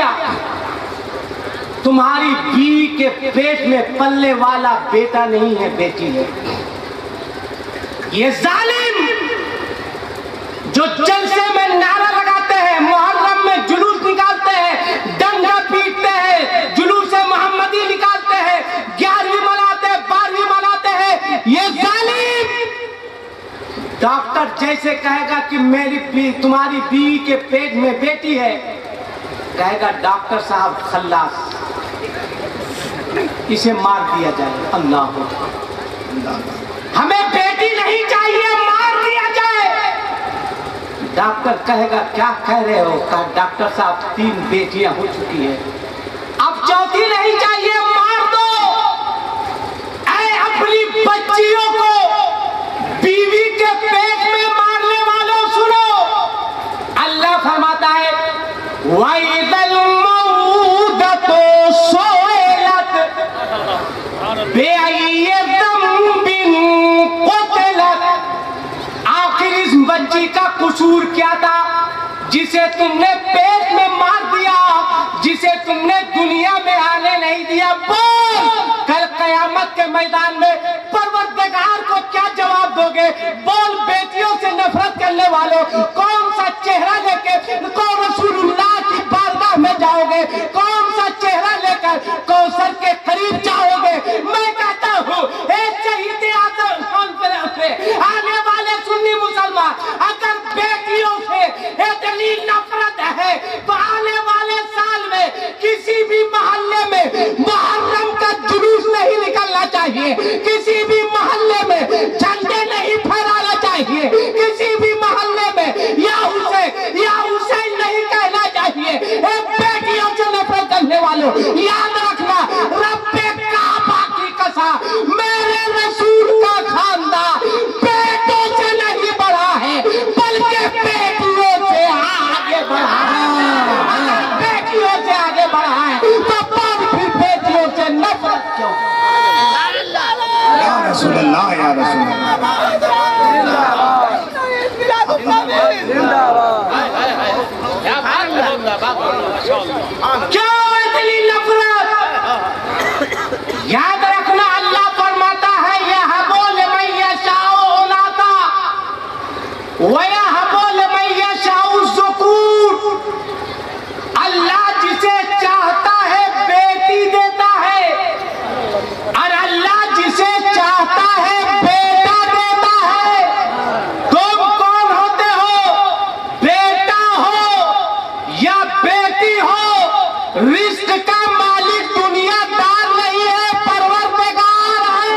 दिया। तुम्हारी बीवी के पेट में पलने वाला बेटा नहीं है, बेटी है। ये जालिम जो जलसे में नारा लगाते हैं, मुहर्रम में जुलूस निकालते हैं, डंडा पीटते हैं, जुलूस मोहम्मदी निकालते हैं, 11वीं मनाते हैं, 12वीं मनाते हैं, ये जालिम डॉक्टर जैसे कहेगा कि तुम्हारी बीवी के पेट में बेटी है, कहेगा डॉक्टर साहब खल्लास, इसे मार दिया जाए। अल्लाह हमें बेटी नहीं चाहिए, मार दिया जाए। डॉक्टर कहेगा क्या कह रहे हो? कहा डॉक्टर साहब 3 बेटियां हो चुकी है, अब 4थी नहीं चाहिए, मार दो। ऐ अपनी बच्चियों को बीवी के पेट में मारने वालों सुनो, अल्लाह फरमाता है वैदल मऊदतो सोएलत बेअय्यदम्बिन क़ुतिलत। आखिर इस बच्ची का कसूर क्या था जिसे तुमने पेट में मार दिया, जिसे तुमने दुनिया में आने नहीं दिया? बोल, कल कयामत के मैदान में परवरदिगार को क्या जवाब दोगे? बोल, बेटियों से नफरत करने वालों, कौन सा चेहरा लेके कौन रसूलुल्लाह की बारगाह में जाओगे? कौन सा चेहरा लेकर कौसर के करीब जाओगे? मैं कहता हूँ एक शहीद आजम आने वाले सुन्नी मुसलमान अगर बेटियों से इतनी नफरत है तो आने वाले साल में किसी भी मोहल्ले में मुहर्रम का जुलूस नहीं निकलना चाहिए, किसी भी मोहल्ले में झंडे नहीं फहराना चाहिए, किसी भी मोहल्ले में या हुसैन नहीं कहना चाहिए। बेटियों से नफरत करने वालों, याद रखना, रब्बे काबा की कसम, मेरे रसूल का खानदान बेटों से नहीं बढ़ा है बल्कि बेटियों से आगे बढ़ा है। बेटियों से आगे बढ़ा है तो फिर बेटियों से नफरत क्यों? या रसूल अल्लाह, या रसूल क्यों इतनी नफरत? याद रखना, अल्लाह फरमाता है यहबो लिमन यशाउ उनासा व यहबो लिमन यशाउ ज़ुकूर। अल्लाह जिसे चाहता है बेटी देता है और अल्लाह जिसे चाहता है बेटा देता है। तुम कौन होते हो? बेटा हो या बेटी हो, रिस्क का मालिक दुनियादार नहीं है, परवरदिगार है।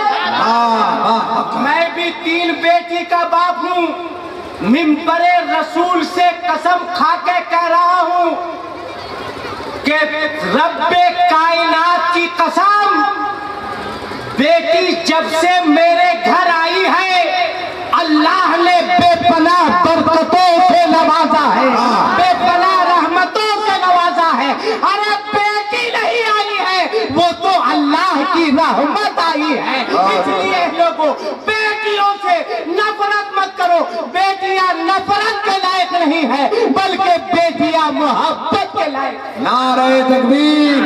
मैं भी 3 बेटी का बाप हूँ, मिंबरे रसूल से कसम खा के कह रहा हूँ कि रब्बे कायनात की कसम, बेटी जब से मेरे घर आई है अल्लाह ने बेपनाह बरकतों से नवाजा है, बेपनाह रहमतों से नवाजा है। अरे बेटी नहीं आई है, वो तो अल्लाह की रहमत आई है। इसलिए लोगों, बेटियों से नफरत मत करो। बेटियां नफरत के लायक नहीं है बल्कि बेटियां मोहब्बत के लायक। नारे तकबीर,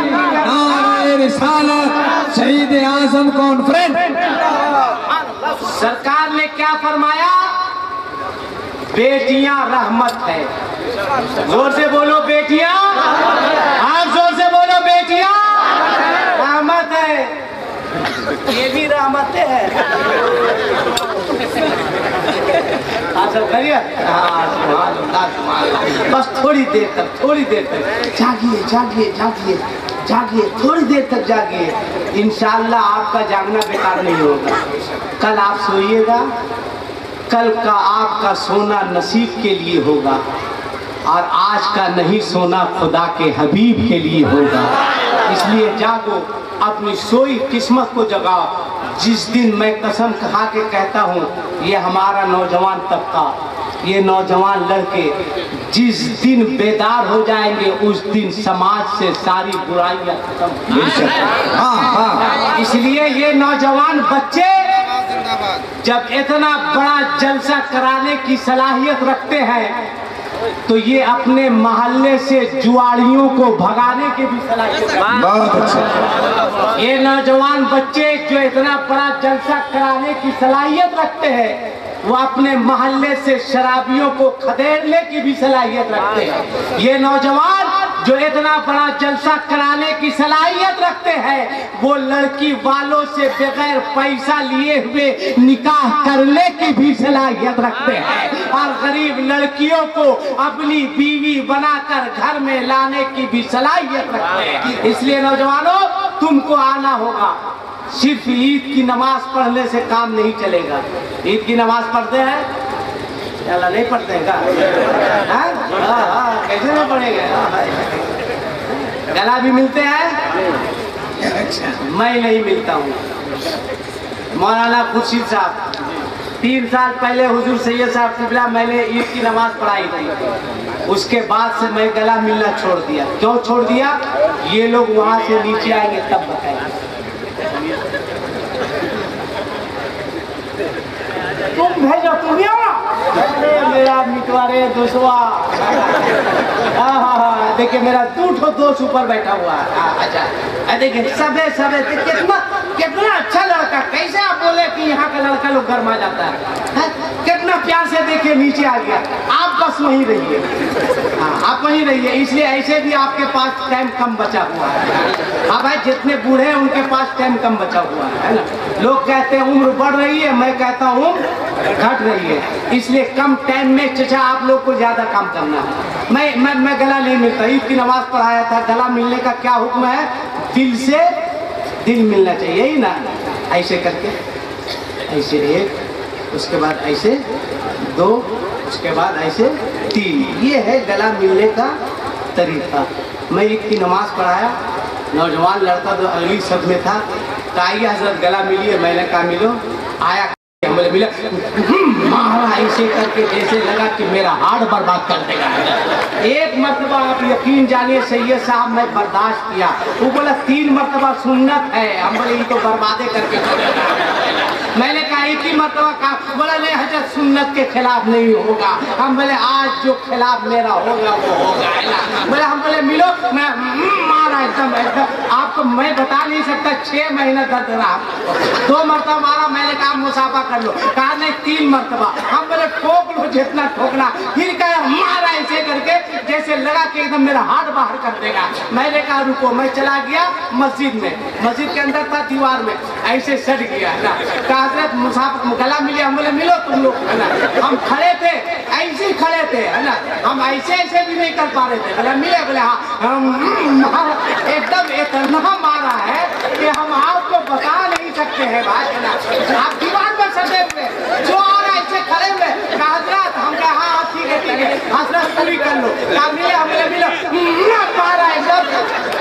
नारे रिसालत, शहीद आजम कॉन्फ्रेंस। सरकार ने क्या फरमाया? बेटियां रहमत है। जोर से बोलो बेटियां, आप जोर से बोलो बेटियां रहमत है। ये भी रहमत है। करिए बस थोड़ी देर तक जागिए जागिए जागिए जागिए, थोड़ी देर तक जागिए। इंशाअल्लाह आपका जागना बेकार नहीं होगा। कल आप सोइएगा, कल का आपका सोना नसीब के लिए होगा और आज का नहीं सोना खुदा के हबीब के लिए होगा। इसलिए जागो, अपनी सोई किस्मत को जगाओ। जिस दिन मैं कसम खा के कहता हूँ, ये हमारा नौजवान तबका, ये नौजवान लड़के जिस दिन बेदार हो जाएंगे उस दिन समाज से सारी बुराइयां खत्म। इसलिए ये नौजवान बच्चे जब इतना बड़ा जलसा कराने की सलाहियत रखते हैं तो ये अपने मोहल्ले से जुआड़ियों को भगाने के भी सलाहियत। बहुत अच्छा। ये नौजवान बच्चे जो इतना बड़ा जलसा कराने की सलाहियत रखते हैं, वो अपने मोहल्ले से शराबियों को खदेड़ने की भी सलाहियत रखते हैं। ये नौजवान जो इतना बड़ा जलसा कराने की सलाहियत रखते हैं, वो लड़की वालों से बगैर पैसा लिए हुए निकाह करने की भी सलाहियत रखते हैं और गरीब लड़कियों को अपनी बीवी बनाकर घर में लाने की भी सलाहियत रखते हैं। इसलिए नौजवानों, तुमको आना होगा। सिर्फ ईद की नमाज पढ़ने से काम नहीं चलेगा। ईद की नमाज पढ़ते हैं? अल्लाह नहीं पढ़ते हैं क्या? कैसे नहीं पढ़ेंगे? गला भी मिलते हैं? मैं नहीं मिलता हूँ। मौलाना खुर्शीद साहब 3 साल पहले हुजूर सैयद साहब किबला मैंने ईद की नमाज पढ़ाई थी। उसके बाद से मैं गला मिलना छोड़ दिया। क्यों छोड़ दिया? ये लोग वहाँ से नीचे आएंगे तब बताएंगे। तुम भेजो, तुम ही आओ। मेरा मिटवारे दोस्तवा, देखिए मेरा 2 दोस्त ऊपर बैठा हुआ है। अच्छा देखिए सबे कितना अच्छा लड़का। कैसे आप बोले कि यहाँ का लड़का लोग गर्मा जाता है? कितना प्यार से देखिए नीचे आ गया। आप बस वहीं रहिए, आप वहीं रहिए। इसलिए ऐसे भी आपके पास टाइम कम बचा हुआ है। हाँ भाई, जितने बूढ़े हैं उनके पास टाइम कम बचा हुआ है ना। लोग कहते हैं उम्र बढ़ रही है, मैं कहता हूँ घट रही है। इसलिए कम टाइम में चचा आप लोग को ज्यादा काम करना है। मैं गला नहीं मिलता। ईद की नमाज पढ़ाया था। गला मिलने का क्या हुक्म है? दिल से दिल मिलना चाहिए ही ना। ऐसे करके, ऐसे 1, उसके बाद ऐसे 2, उसके बाद ऐसे 3। ये है गला मिलने का तरीका। मैं ईद की नमाज पढ़ाया, नौजवान लड़का जो अगली सब में था, आइए हजरत गला मिलिए। मैंने कहा मिलो। आया, हमने मिला, मारा ऐसे करके जैसे लगा कि मेरा हार्ट बर्बाद कर देगा। एक मरतबा आप यकीन जानिए सैयद साहब मैं बर्दाश्त किया। वो बोला 3 मरतबा सुन्नत है। हम बोले ये तो बर्बादे करके छोड़ेगा। मैंने कहा एक ही मरतबा कहा। बोला नहीं हजरत, सुन्नत के खिलाफ नहीं होगा। हम बोले आज जो खिलाफ मेरा होगा वो होगा। बोले हम बोले मिलो। मैं मारा एकदम आपको मैं बता नहीं सकता। 6 महीना दर्द रहा। 2 मरतबा मारा। मैंने कहा मुसाफा कर लो। कहा नहीं 3 मरतबा। हम बोले ठोक लो जितना ठोकना। फिर कहा मारा ऐसे करके जैसे लगा कि एकदम मेरा हाथ बाहर कर देगा। मैंने कहा रुको। मैं चला गया मस्जिद में। मस्जिद के अंदर था, दीवार में ऐसे सट गया ना। कहा हजरत मुसाफा गला मिले। हम बोले मिलो तुम लोग, है ना। हम खड़े थे, ऐसे ही खड़े थे, है ना। हम ऐसे भी नहीं कर पा रहे थे। बोले मिले। बोले हाँ। एकदम इतना मारा है कि हम आपको बता नहीं सकते हैं भाई, है ना। आप दीवार में सटे हुए, जो आ रहा ऐसे खड़े हुए। कहा हजरत, हम कहा हाँ ठीक है हजरत पूरी कर लो। कहा मिले। हम बोले मिलो। मारा एकदम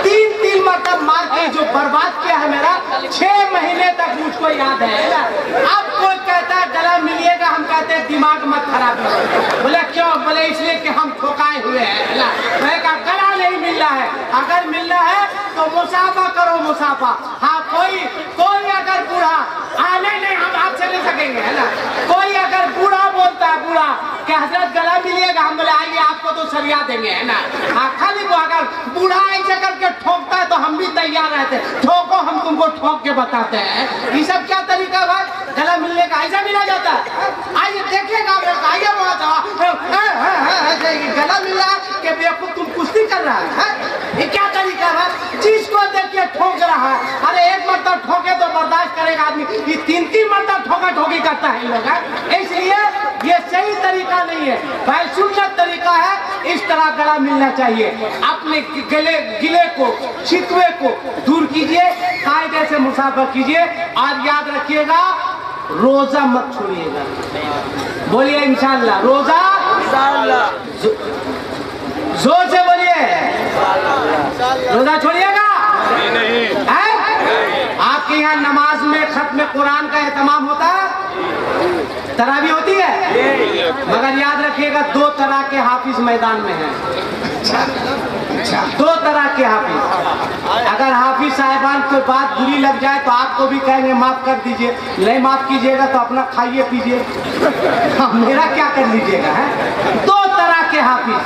3 मतलब मार के जो बर्बाद किया है मेरा 6 महीने तक मुझको याद है ना। अब कोई कहता है गला मिलिएगा, हम कहते हैं दिमाग मत खराब करो। बोले क्यों? बोले इसलिए कि हम ठोकाए हुए हैं ना। मैं कहा गला नहीं मिल रहा है। अगर मिल रहा है तो मुसाफा करो, मुसाफा। हाँ कोई अगर बूढ़ा नहीं हम आपसे नहीं सकेंगे, है ना। कोई अगर बूढ़ा बोलता है, बूढ़ा कि हजरत गला मिलिएगा, हम बोले आइए आपको तो सरिया देंगे, है ना। हाँ खाली वो अगर बूढ़ा ऐसे करके ठोकता है तो हम भी तैयार रहते। ठोको, हम तुमको ठोक के बताते हैं। ये सब क्या तरीका भाई? गला मिलने का ऐसा मिला जाता है? आइए देखिएगा, आइए वहाँ गला मिल रहा है कि बेवकूफ तुम कुश्ती कर रहा है। ये क्या तरीका है? जिसको देखिए ठोक रहा है। अरे 1 मरतब ठोके तो बर्दाश्त करेगा आदमी, ये 3 मरतब ठोका ठोकी करता है लोग। इसलिए ये सही तरीका नहीं है भाई। सुन्नत तरीका है, इस तरह गला मिलना चाहिए। अपने गिले को, शिकवे को दूर कीजिए, कायदे से मुसाफा कीजिए और याद रखिएगा रोजा मत छोड़िएगा। बोलिए इंशाअल्लाह। रोजा जोर से बोलिए। रोजा छोड़िएगा नहीं। आपके यहाँ नमाज में खत्म कुरान का एहतमाम होता है? तरावी होती है? मगर याद रखिएगा 2 तरह के हाफिज मैदान में हैं। 2 तरह के हाफिज। अगर हाफिज साहिबान कोई बात बुरी लग जाए तो आपको भी कहेंगे माफ कर दीजिए। नहीं माफ कीजिएगा तो अपना खाइए पीजिए। मेरा क्या कर लीजिएगा है। 2 तरह के के हाफिज,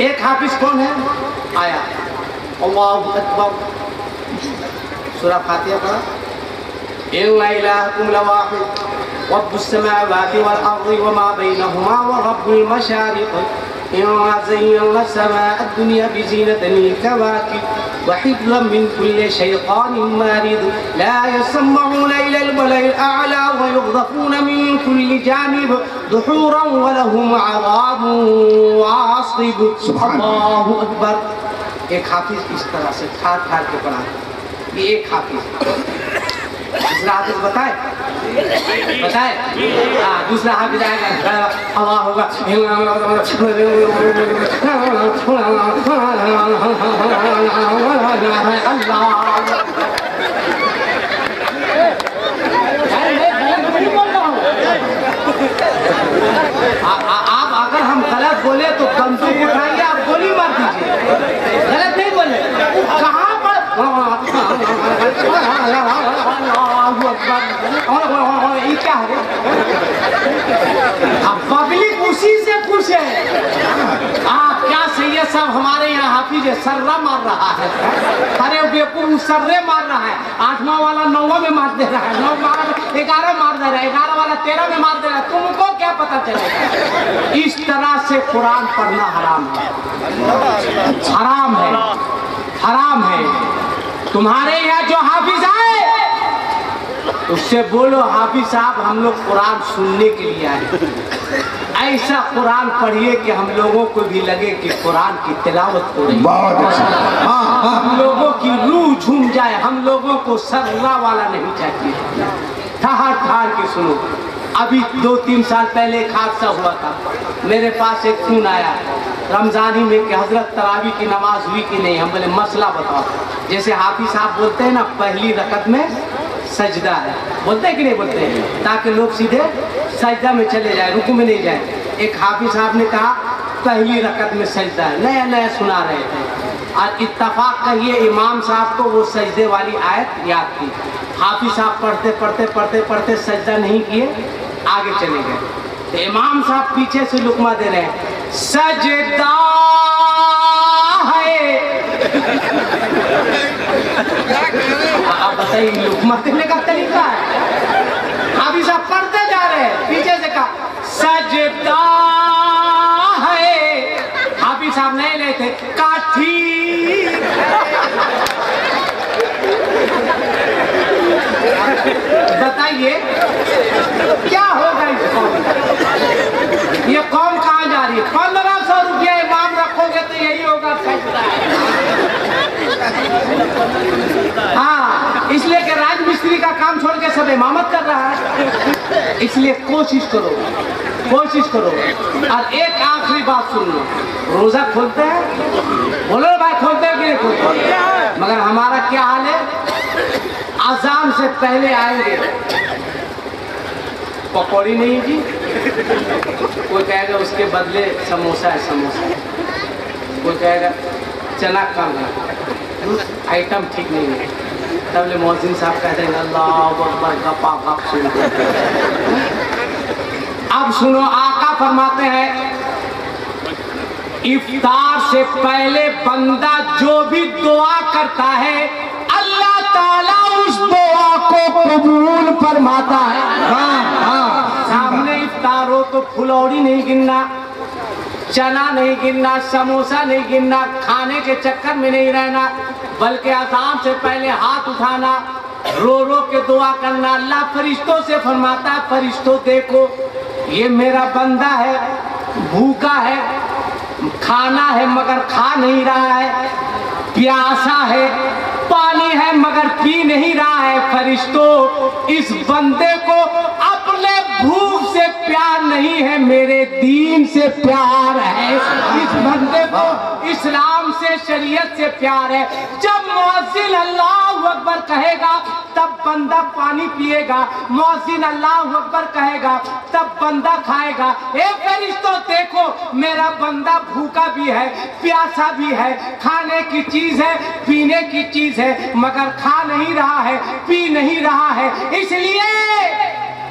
एक हाफिज कौन है? आया अल्लाहु अकबर, सूरह फातिहा पढ़ा, इन्ना इलाहकुम लवाहिद रब्बुस समावाति वल अर्दि वमा बैनहुमा व रब्बुल मशारिक़ इन्ना ज़य्यना समाअ दुनिया बिज़ीनतिल कवाकिब व हिफ़्ज़न मिन कुल्लि शैतानिन मारिद ला यस्मऊना इलल मलइल अअला व युग़ज़फ़ूना मिन कुल्लि जानिब दुहूरन व लहुम अज़ाबुन वासिब। अल्लाहु अकबर। एक हाफिज इस तरह से ठार ठार के पढ़ा, ये एक हाफिज। दूसरा हाफिज बताए? हाँ, दूसरा हाफिज आएगा, अल्लाह होगा, आप अगर हम गलत बोले तो बंदूक उठाइए, आप गोली मार दीजिए, गलत नहीं बोले। कहाँ पर ये क्या है? अब पब्लिक उसी से खुश है। क्या सही है, सब हमारे यहाँ हाफिज सर्रा मार रहा है। अरे बेवकूफ सर्रे मार रहा है, 8वां वाला 9वां में मार दे रहा है, 9 वाला 11 मार दे रहा है, 11 वाला 13 में मार दे रहा है। तुमको क्या पता चलेगा? इस तरह से कुरान पढ़ना हराम है, हराम है, हराम है। तुम्हारे यहाँ जो हाफिज आए उससे बोलो, हाफिज साहब हम लोग कुरान सुनने के लिए आए, ऐसा कुरान पढ़िए कि हम लोगों को भी लगे कि कुरान की तिलावत हो रही है, हम लोगों की रूह झूम जाए, हम लोगों को सर्रा वाला नहीं चाहिए, ठहर ठहर के सुनो। अभी 2-3 साल पहले एक हादसा हुआ था, मेरे पास एक फोन आया रमजानी में कि हजरत तरावी की नमाज हुई कि नहीं। हम बोले मसला बताओ। जैसे हाफिज साहब बोलते हैं ना, पहली रकत में सजदा है, बोलते हैं कि नहीं बोलते हैं, ताकि लोग सीधे सजदा में चले जाए, रुकू में नहीं जाए। एक हाफिज साहब ने कहा पहली रकत में सजदा है, नया नया सुना रहे थे, और इत्तफाक कहिए इमाम साहब को वो सजदे वाली आयत याद थी। हाफिज साहब पढ़ते पढ़ते पढ़ते पढ़ते सजदा नहीं किए, आगे चले गए। तो इमाम साहब पीछे से लुकमा दे रहे हैं, सजदा है। आप बताइए लुकमा देने का तरीका है? हाफिज साहब पढ़ते जा रहे हैं, पीछे से कहा सजदा है। हाफिज साहब नहीं लेते, काठी। बताइए क्या होगा इस कौम? ये कौम कहाँ जा रही है? 1500 रुपया इमाम रखोगे तो यही होगा सजदा है। हाँ, इसलिए कि राजमिस्त्री का काम छोड़ के सब इमामत कर रहा है। इसलिए कोशिश करो, कोशिश करो। और एक आखिरी बात सुन लो, रोजा खोलते हैं, बोलो भाई खोलते हैं कि नहीं खोलते? मगर हमारा क्या हाल है, अजान से पहले आएंगे, पकौड़ी नहीं जी, कोई कहेगा उसके बदले समोसा है, समोसा, कोई कहेगा चना कम है, आइटम ठीक नहीं है। तब ले मौजिन साहब कह देंगे अल्लाहु अकबर, गपा गप सुन। अब सुनो, आका फरमाते हैं इफ्तार से पहले बंदा जो भी दुआ करता है अल्लाह ताला उस दुआ को कबूल फरमाता है। सामने इफ्तार हो तो फुलौड़ी नहीं गिनना, चना नहीं गिनना, समोसा नहीं गिनना, खाने के चक्कर में नहीं रहना, बल्कि अज़ान से पहले हाथ उठाना, रो रो के दुआ करना। अल्लाह फरिश्तों से फरमाता है, फरिश्तों देखो ये मेरा बंदा है, भूखा है, खाना है मगर खा नहीं रहा है, प्यासा है, पानी है मगर पी नहीं रहा है। फरिश्तों इस बंदे को अपने भूख से प्यार नहीं है, मेरे दीन से प्यार है। इस बंदे को इस्लाम से, शरीयत से प्यार है। जब मुअज्जिन अल्लाहु अकबर कहेगा तब बंदा पानी पिएगा, मुअज्जिन अल्लाहु अकबर कहेगा तब बंदा खाएगा। ए फरिश्तों देखो मेरा बंदा भूखा भी है, प्यासा भी है, खाने की चीज है, पीने की चीज है, मगर खा नहीं रहा है, पी नहीं रहा है। इसलिए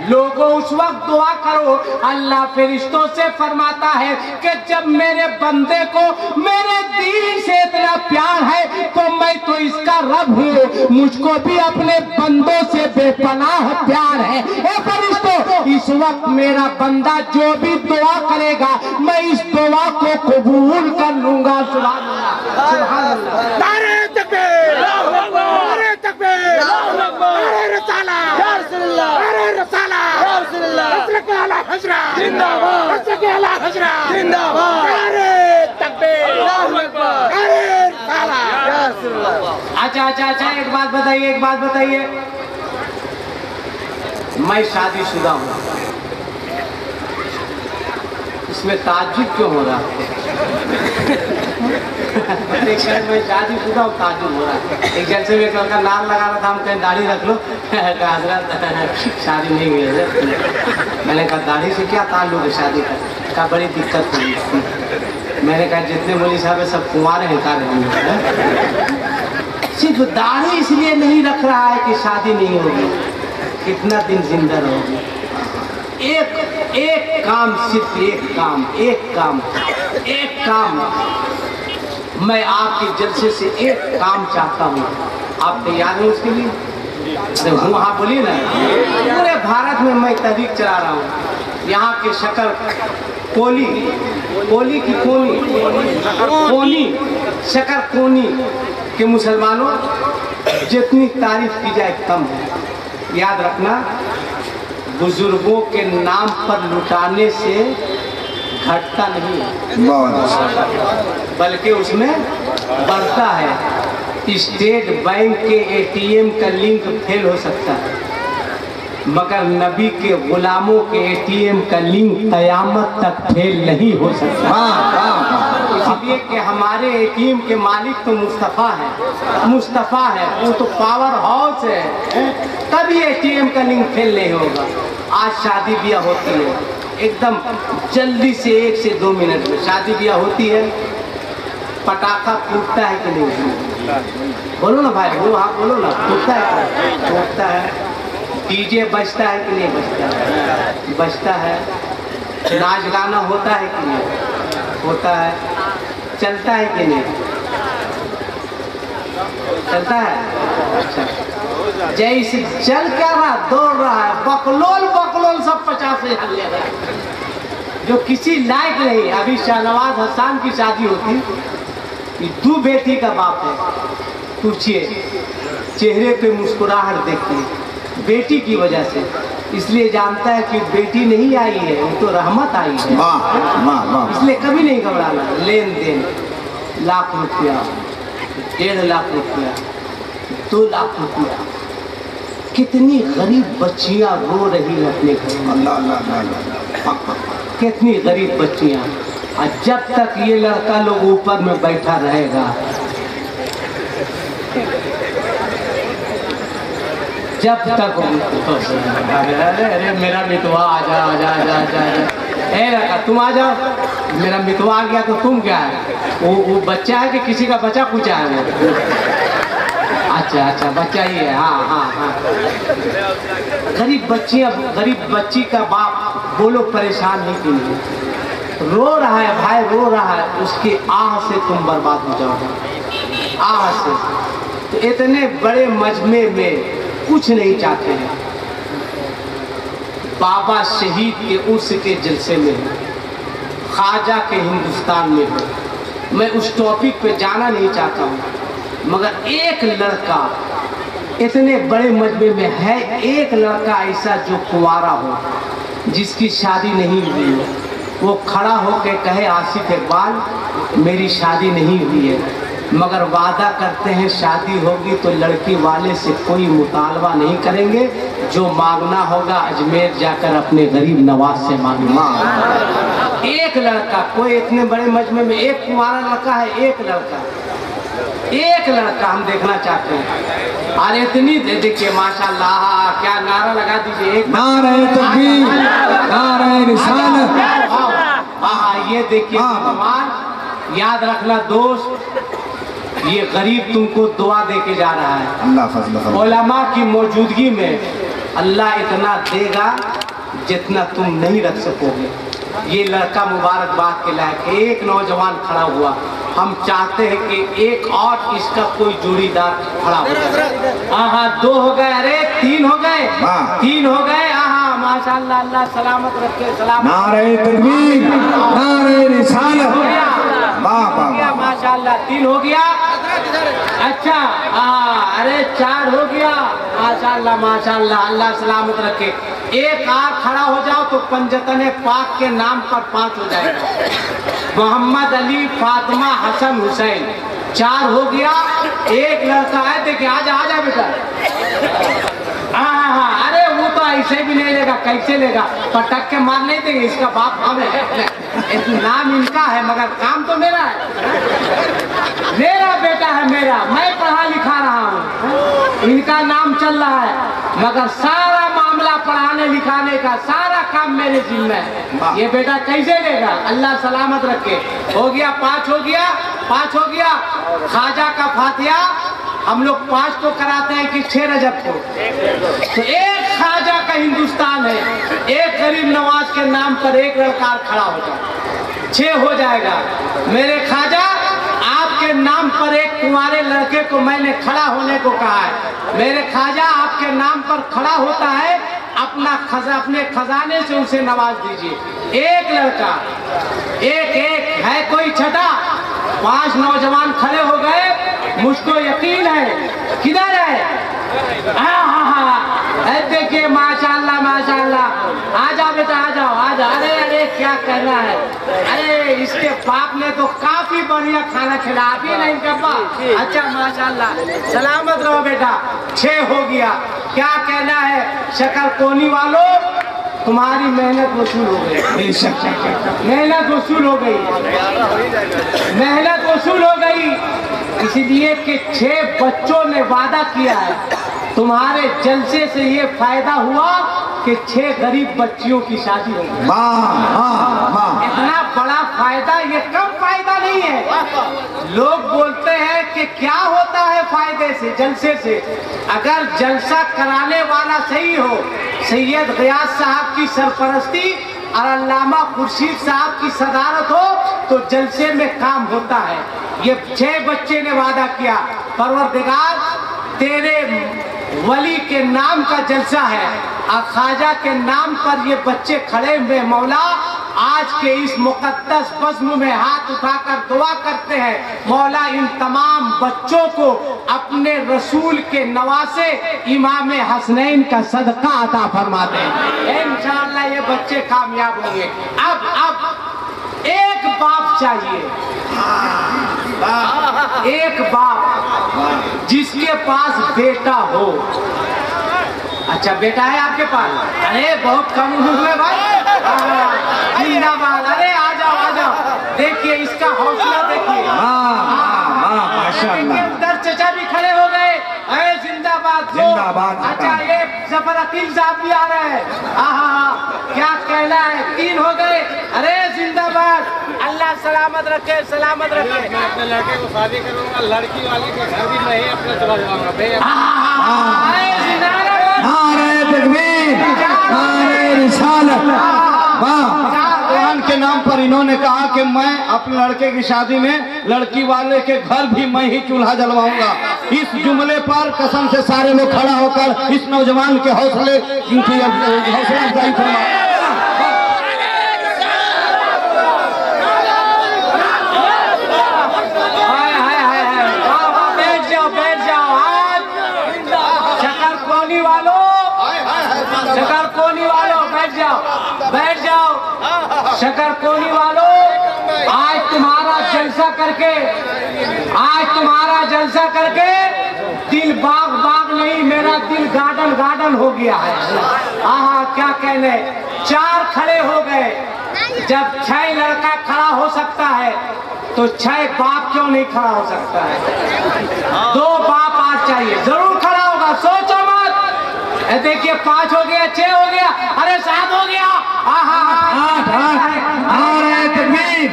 लोगों उस वक्त दुआ करो, अल्लाह फरिश्तों से फरमाता है कि जब मेरे बंदे को मेरे दीन से इतना प्यार है तो मैं तो इसका रब हूँ, मुझको भी अपने बंदों से बेपनाह प्यार है। ए फरिश्तों, इस वक्त मेरा बंदा जो भी दुआ करेगा मैं इस दुआ को कबूल कर लूंगा। सुभान अल्लाह, सुभान अल्लाह। नारे तकबीर, नारे तकबीर, नारे रिसाला, नारे रिसाला, हज़रत आला हज़रत जिंदाबाद, हज़रत आला हज़रत जिंदाबाद, नारे तकबीर, नारे रिसाला। अच्छा, एक बात बताइए, मैं शादीशुदा हूँ, इसमें ताज्जुब क्यों हो रहा है? मैं शादीशुदा हूँ, ताज्जुब हो रहा है। एक जलसे में कल का नाम लगा रहा था, हम कहीं दाढ़ी रख लो, हज़रत शादी नहीं हुई है। मैंने कहा दाढ़ी से क्या ताल्लुक है शादी का? बड़ी दिक्कत हुई। मैंने कहा जितने मौलवी साहब है सब कुंवारे हैं, सिर्फ दाढ़ी इसलिए नहीं रख रहा है कि शादी नहीं होगी, कितना दिन जिंदा रहोगे। एक काम, सिर्फ एक काम मैं आपके जलसे से एक काम चाहता हूँ। आप तैयार हैं उसके लिए? अरे हाँ बोलिए ना। पूरे भारत में मैं तहरीक चला रहा हूँ। यहाँ के शकर शकर कोनी के मुसलमानों, जितनी तारीफ की जाए कम है। याद रखना, बुजुर्गों के नाम पर लुटाने से घटता नहीं है, बल्कि उसमें बढ़ता है। स्टेट बैंक के एटीएम का लिंक फेल हो सकता है, मगर नबी के गुलामों के एटीएम का लिंक कयामत तक फेल नहीं हो सकता। इसलिए कि हमारे एटीएम के मालिक तो मुस्तफ़ा है, वो तो पावर हाउस है, तभी एटीएम का लिंक फेल नहीं होगा। आज शादी ब्याह होती है, एकदम जल्दी से 1 से 2 मिनट में शादी ब्याह होती है। पटाखा फूटता है कि नहीं? बोलो ना भाई, वो हाँ बोलो ना, फूटता है। डीजे बजता है कि नहीं बजता? बजता है। नाच गाना होता है कि नहीं? होता है। चलता है कि नहीं? चलता है। अच्छा, जैसे चल क्या रहा, दौड़ रहा है, बकलोल सब 50,000 ले रहा है, जो किसी लायक नहीं। अभी शाहनवाज हसन की शादी होती, 2 बेटी का बाप है, पूछिए चेहरे पे मुस्कुराहट देखिए, बेटी की वजह से, इसलिए जानता है कि बेटी नहीं आई है, वो तो रहमत आई है। इसलिए कभी नहीं घबराना। लेन देन लाख रुपया, 1.5 लाख रुपया, 2 लाख रुपया, कितनी गरीब बच्चियां रो रही है अपने घर में। कितनी गरीब बच्चियां। और जब तक ये लड़का लोग ऊपर में बैठा रहेगा, जब तक अरे मेरा मितवा आजा। ए लड़का तुम आ जाओ, मेरा मितवा आ गया तो तुम क्या है? वो बच्चा है कि किसी का बच्चा पूछा है वो? अच्छा बच्चा ही है। हाँ। गरीब बच्ची का बाप बोलो परेशान नहीं क्यों? रो रहा है भाई, रो रहा है, उसकी आह से तुम बर्बाद हो जाओगे, आह से। तो इतने बड़े मजमे में कुछ नहीं चाहते हैं। बाबा शहीद के उर्स के जलसे में, ख्वाजा के हिंदुस्तान में हो, मैं उस टॉपिक पे जाना नहीं चाहता हूँ, मगर एक लड़का इतने बड़े मजमे में है, एक लड़का ऐसा जो कुंवारा हो, जिसकी शादी नहीं हुई हो, वो खड़ा होकर कहे आसिफ इकबाल मेरी शादी नहीं हुई है, मगर वादा करते हैं शादी होगी तो लड़की वाले से कोई मुतालबा नहीं करेंगे, जो मांगना होगा अजमेर जाकर अपने गरीब नवाज से मांगना। एक लड़का, कोई इतने बड़े मजमे में एक कुंवारा लड़का है, एक लड़का हम देखना चाहते हैं। और इतनी देखिए माशाल्लाह, क्या नारा लगा दीजिए, एक नारे तकबीर, नारे रिसालत। हाँ, ये देखिए भगवान, याद रखना दोस्त, ये गरीब तुमको दुआ दे के जा रहा है। अल्लाह फजल उलमा की मौजूदगी में अल्लाह इतना देगा जितना तुम नहीं रख सकोगे। ये लड़का मुबारकबाद के लायक, एक नौजवान खड़ा हुआ। हम चाहते हैं कि एक और इसका कोई जोड़ीदार खड़ा हो। हाँ 2 हो गए, अरे 3 हो गए, 3 हो गए। हाँ माशाल्लाह, अल्लाह सलामत रखे, सलामत। नारे तकबीर, नारे रिसालत। हो गया माशाल्लाह, 3 हो गया। अच्छा अरे 4 हो गया माशाल्लाह माशाल्लाह, अल्लाह सलामत रखे। एक और खड़ा हो जाओ तो पंजतन पाक के नाम पर 5 हो जाएगा। मोहम्मद अली, फातिमा, हसन, हुसैन, 4 हो गया। एक लड़का है, देखिए आजा बेटा। हाँ अरे वो तो ऐसे भी नहीं लेगा, कैसे लेगा, पटक के मार नहीं देंगे। इसका बाप हम है, नाम इनका है मगर काम तो मेरा है। मेरा बेटा है, मेरा, मैं पढ़ा लिखा रहा हूँ, इनका नाम चल रहा है मगर सारा मामला पढ़ाने लिखाने का सारा काम मेरे जिम्मे है। ये बेटा कैसे लेगा, अल्लाह सलामत रखे। हो गया 5 हो गया, 5 हो गया। ख्वाजा का फातिहा हम लोग 5 तो कराते हैं कि 6 रजब को, तो एक ख्वाजा का हिंदुस्तान है, एक गरीब नवाज के नाम पर एक लड़का खड़ा हो जाए, 6 हो जाएगा। मेरे ख्वाजा आपके नाम पर एक कुंवारे लड़के को मैंने खड़ा होने को कहा है। मेरे ख्वाजा आपके नाम पर खड़ा होता है, अपने खजाने से उसे नवाज दीजिए। एक लड़का, एक है कोई छठा। 5 नौजवान खड़े हो गए, मुझको यकीन है। किधर है? हाँ देखिए माशाल्लाह माशाल्लाह। आ जाओ बेटा, आ जाओ। अरे क्या कहना है, अरे इसके बाप ने तो काफी बढ़िया खाना खिला भी नहीं इनका बाप। अच्छा माशाल्लाह, सलामत रहो बेटा। 6 हो गया। क्या कहना है शक्कर कोनी वालों, तुम्हारी मेहनत वसूल हो गई, मेहनत वसूल हो गई, मेहनत वसूल हो गई। इसलिए कि 6 बच्चों ने वादा किया है, तुम्हारे जलसे से ये फायदा हुआ कि 6 गरीब बच्चियों की शादी होगी। इतना बड़ा फायदा, ये कम फायदा नहीं है। लोग बोलते हैं कि क्या होता है फायदे से, जलसे से। अगर जलसा कराने वाला सही हो, सैयद गयास साहब की सरपरस्ती और अल्लामा खुर्शीद साहब की सदारत हो, तो जलसे में काम होता है। ये 6 बच्चे ने वादा किया, परवरदिगार तेरे वली के नाम का जलसा है और ख्वाजा के नाम पर ये बच्चे खड़े हुए, मौला आज के इस मुकद्दस बज़्म में हाथ उठाकर दुआ करते हैं, मौला इन तमाम बच्चों को अपने रसूल के नवासे इमाम हसनैन का सदका अता फरमा दें। इंशाअल्लाह ये बच्चे कामयाब होंगे। अब एक बाप चाहिए, एक बाप जिसके पास बेटा हो। अच्छा बेटा है आपके पास? अरे बहुत कम उम्र में भाई, जिंदाबाद। अरे आ जाओ। देखिए इसका हौसला देखिए। उधर चचा भी खड़े हो गए। अरे जिंदाबाद। अच्छा ये जफर अकील साहब भी आ रहे हैं। क्या कहना है, 3 हो गए। अरे जिंदाबाद, अल्लाह सलामत रखे, सलामत रखे। मैं अपने लड़के को शादी करूंगा, लड़की वाली के घर भी मैं ही अपना चला जाऊंगा। नारे तकबीर, नारे रिसालत। कुरान के नाम पर इन्होंने कहा कि मैं अपने लड़के की शादी में लड़की वाले के घर भी मैं ही चूल्हा जलवाऊंगा। इस जुमले पर कसम से सारे लोग खड़ा होकर इस नौजवान के हौसला अफजाई फरमाएं। शक्कर कोनी वालों, आज तुम्हारा जलसा करके दिल बाग नहीं, मेरा दिल गार्डन हो गया है। क्या कहने, 4 खड़े हो गए। जब 6 लड़का खड़ा हो सकता है तो 6 बाप क्यों नहीं खड़ा हो सकता है? 2 बाप आज चाहिए, जरूर खड़ा होगा, सोचो मत। देखिए 5 हो गया, 6 हो गया, अरे 7 हो गया। नारे तकबीर,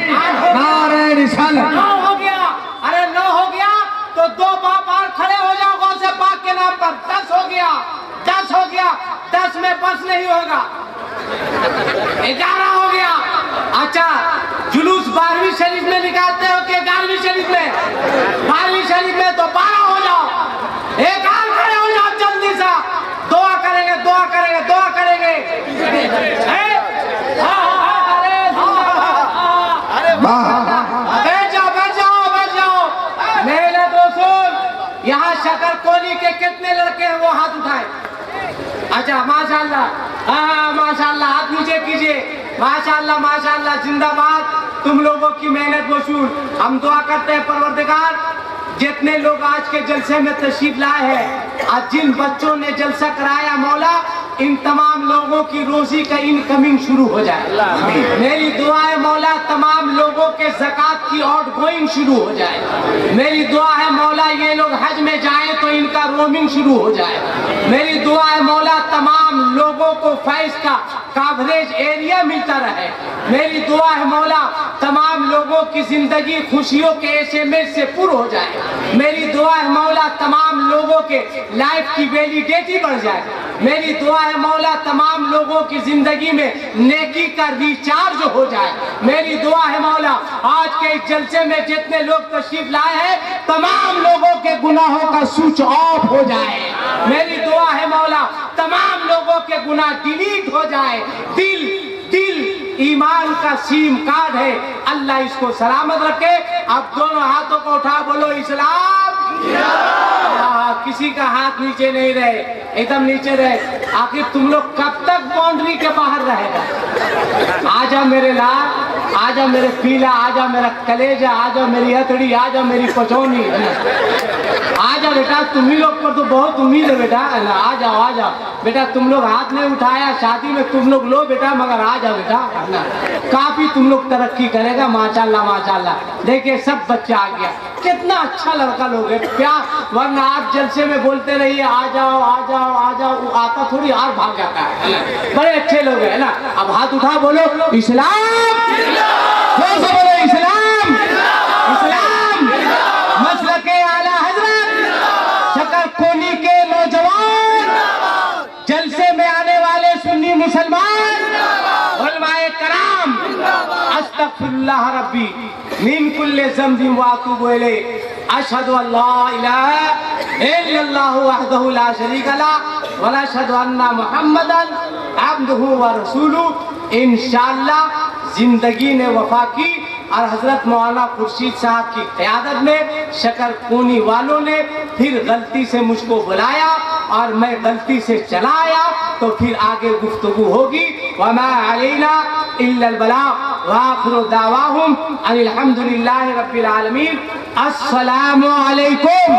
नारे रिसालत। 9 हो गया, अरे 9 हो गया तो 2 बाप और खड़े हो जाओ गौस पाक के नाम पर। 10 हो गया, 10 हो गया। 10 में बस नहीं होगा, 11 हो गया। अच्छा, जुलूस 12वीं शरीफ में निकालते हो कि 11वीं शरीफ में? 12वीं शरीफ में तो 12 हो जाओ। एक हाथ खड़े हो जाओ जल्दी सा, दुआ करेंगे, दुआ करेंगे, दुआ करेंगे। बैठ जाओ, बैठ जाओ, बैठ जाओ। मेरे दोस्तों, यहाँ शकर कोली के कितने लड़के हैं वो हाथ उठाए। अच्छा, माशाल्लाह, हाँ माशाल्लाह, हाथ नीचे कीजिए। माशाल्लाह, माशाल्लाह, जिंदाबाद। तुम लोगों की मेहनत वसूल। हम दुआ करते हैं परवरदिगार, जितने लोग आज के जलसे में तशरीफ लाए हैं, आज जिन बच्चों ने जलसा कराया, मौला इन तमाम लोगों की रोजी का इनकमिंग शुरू हो जाए। मेरी दुआ है मौला, तमाम लोगों के ज़कात की आउटगोइंग शुरू हो जाए। मेरी दुआ है मौला, ये लोग हज में जाएं तो इनका रोमिंग शुरू हो जाए। मेरी दुआ है मौला, तमाम लोगों को फैज का कवरेज एरिया मिलता रहे। मेरी दुआ है मौला, तमाम लोगों की जिंदगी खुशियों के SMS से पूरी हो जाए। मेरी दुआ है मौला, तमाम लोगों के लाइफ की वैलिडिटी बढ़ जाए। मेरी दुआ है मौला, तमाम लोगों की जिंदगी में नेकी का रिचार्ज हो जाए। मेरी दुआ है मौला, आज के इस जलसे में जितने लोग तशरीफ लाए हैं, तमाम लोगों के गुनाहों का स्विच ऑफ हो जाए। मेरी दुआ है मौला, तमाम लोगों के गुनाह डिलीट हो जाए। दिल ईमान का सिम कार्ड है, अल्लाह इसको सलामत रखे। अब दोनों हाथों को उठा बोलो इस्लाम। किसी का हाथ नीचे नहीं रहे, एकदम नीचे रहे। आखिर तुम लोग कब तक बाउंड्री के बाहर रहेगा? आजा मेरे लाल, आजा मेरे पीला, आजा मेरा कलेजा, आजा मेरी हथड़ी, आजा मेरी पचौनी। आजा बेटा, तुम ही लोग पर तो बहुत उम्मीद है बेटा। आ जाओ, आ जाओ बेटा। तुम लोग हाथ नहीं उठाया, शादी में तुम लोग लो बेटा, मगर आ जाओ बेटा। काफी तुम लोग तरक्की करेगा। माशाल्लाह, माशाल्लाह। देखिए सब बच्चा आ गया, कितना अच्छा लड़का लोग है, प्यार। वरना आप जलसे में बोलते रहिए आ जाओ, आ जाओ, आ जाओ, वो आता थोड़ी और भाग जाता है। बड़े अच्छे लोग हैं ना। अब हाथ उठा बोलो इस्लाम, बोलो इस्लाम, इस्लाम। मसलके आला हजरत शकर कोनी के नौजवान, जलसे में आने वाले सुन्नी मुसलमान, उलमाए कराम, अस्तगफिरुल्लाह रब्बी मिन कुल्ले ज़ंबिन व अतूबु इलैह। अशहदु अल्ला इलाहा इल्लल्लाहु वहदहु ला शरीका लहु व अशहदु अन्ना मुहम्मदन अब्दुहु व रसूलुहु। इंशाअल्लाह जिंदगी ने वफा की और हजरत मौलाना खुर्शीद साहब की क़यादत में शकर कोनी वालों ने फिर गलती से मुझको बुलाया और मैं गलती से चला आया, तो फिर आगे गुफ्तगू होगी। वमा अलैना इल्लल बलाग व आखिरु दावाहुम अनिल हम्दुलिल्लाहि रब्बिल आलमीन। अस्सलामु अलैकुम।